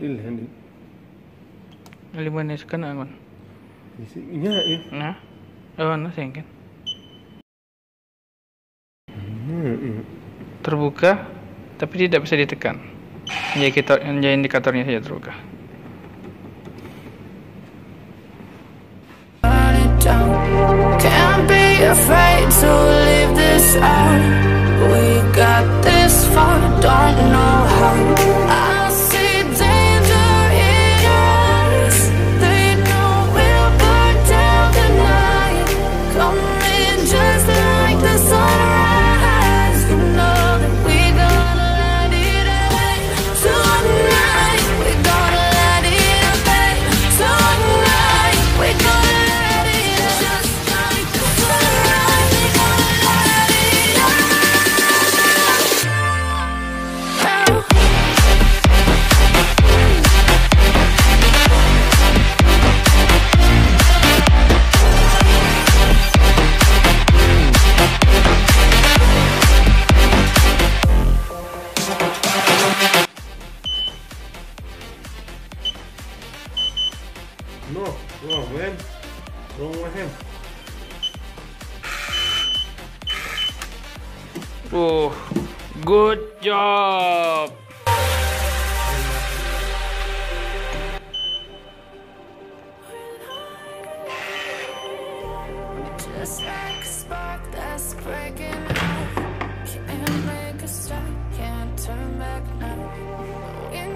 Ini. Liman kan aman. Isinya ya. Nah, nah sengken. Terbuka, tapi tidak bisa ditekan. Hanya indikatornya saja terbuka. Can't be afraid to leave this out. We got this far, don't know how. I see danger in us. They know we'll burn down the night. Coming just like the sunrise. You know that we gonna light it up tonight. We gonna light it up tonight. We gonna light it up just like the sunrise. We gonna light it up. No, man. Wrong with him. Oh, good job. Just like a spark that's breaking out. Can't make a stop, can't turn back now. We